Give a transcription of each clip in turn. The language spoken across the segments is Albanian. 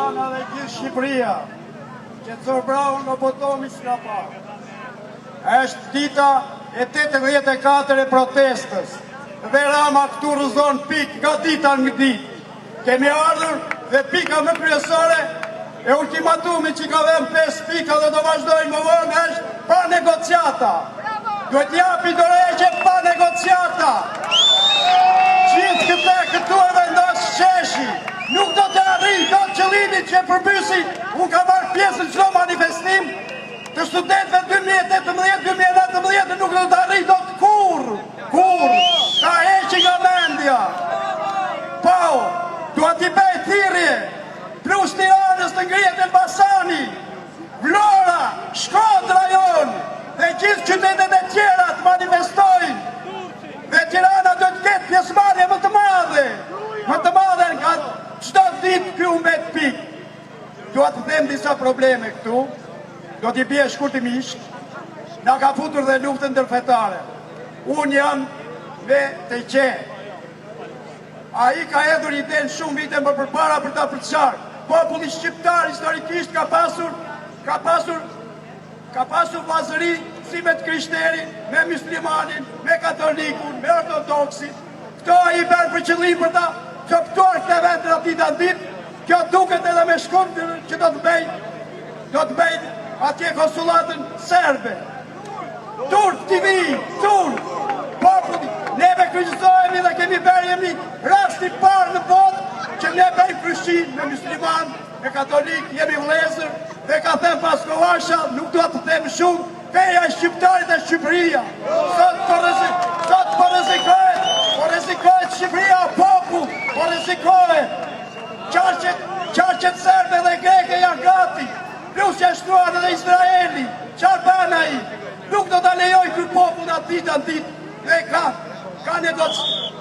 Tirana dhe gjithë Shqipëria, që të zërbrau në botomi s'ka pa. Është dita e 84 e protestës, dhe Rama këtu rëzon pikë nga dita në ditë. Kemi ardhur dhe pika më kryesore e ultimatumi që ka dhënë 5 pika dhe do vazhdojnë më vonë është pa negociata. Duhet japi dorëheqje pa negociata. Gjithë këtu e vendos sheshi. Nuk do të arrijë dot qëllimin që përbysi. Unë ka marrë pjesë në çdo manifestim të studentëve 2018-2019 nuk do të arrijë dot kurrë. Ka heqi nga mendja. Po, duhet i bëj thirrje. Plus Tiranës të ngrihet Elbasani, Vlora, Shkodra jonë, dhe gjithë qytetet e tjera të manifestojnë. Dhe Tirana do të ketë pjesëmarrje më të madhe nga çdo ditë ky humbet pikë. Duhet të them disa probleme këtu, do t'i bie shkurtimisht. Na ka futur dhe luftën ndërfetare. Unë jam me të qenë. Ai ka hedhur idenë shumë vite më përpara për ta përçarë. Populli shqiptar historikisht ka pasur vllazëri si me të krishterin, me muslimanin, me katolikun, me ortodoksin. Këto ai bën për qëllim për ta çoptuar këtë vend në ditë në ditë. Kjo duket edhe me shkurt që do të bëj atje konsullatën serbe. Turk TV, populli, neve kryqëzohemi dhe kemi bërë rasti parë në botë që ne bëjmë kryqëzim me musliman, me katolik, jemi vëllezër, dhe ka them pas Kovasha, nuk do të them shumë, feja e shqiptarit e Shqipëria. Sot po rrezikohet Shqipëria, popull, po rrezikohet. Qarqet serbe dhe greke janë gati, plus që shtruan edhe Izraeli, qarë bën ai? Nuk do të lejoj ky popull atë ditë në ditë, dhe ka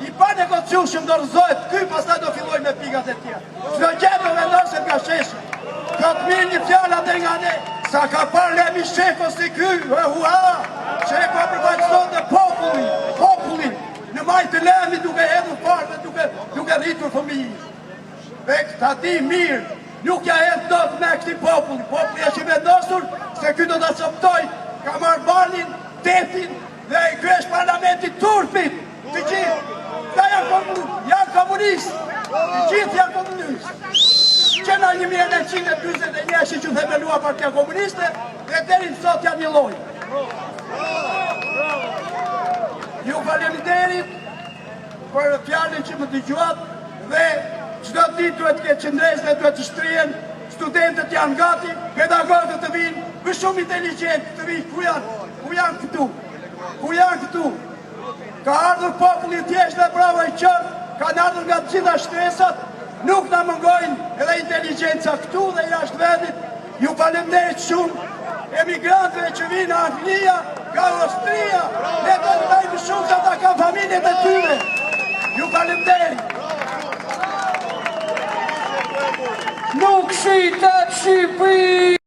i pa negociueshëm do rëzohet, ky pastaj do filloj me pikat e tjera. Çdo gjë do vendoset nga sheshi. Do të mirë një fjalë atë nga ne, sa ka parë Lemi Sheko si ky, Sheko përfaqëson dhe popullin, në majtë të Lemi duke hedhur parë dhe duke rritur fëmijë. Dhe ta di mirë, nuk ja hedh dot me këtij populli. Populli është i vendosur se ky do ta çoptoj, ka marrë banin, tetin dhe ky është parlamenti turpit. Të gjithë janë komunistë. Të gjithë janë komunistë. Që në 1941 që themelua Partia Komuniste dhe deri sot janë një lloj. Ju faleminderit për fjalën që më dëgjuat dhe çdo ditë duhet të ketë qendresë dhe duhet të shtrihen. Studentët janë gati, pedagogët të vinë, më shumë inteligjent të vinë. Ku janë këtu? Ka ardhur populli thjesht dhe bravo i qërë, kanë ardhur nga të gjitha shtresat, nuk na mëngojnë edhe inteligjenca këtu dhe jashtë vendit. Ju faleminderit shumë emigrantëve që vinë nga Anglia, nga Austria, ne do të bëjmë shumë se ata kanë familjet e tyre. Ju faleminderit. Nuk shitet Shqipëri!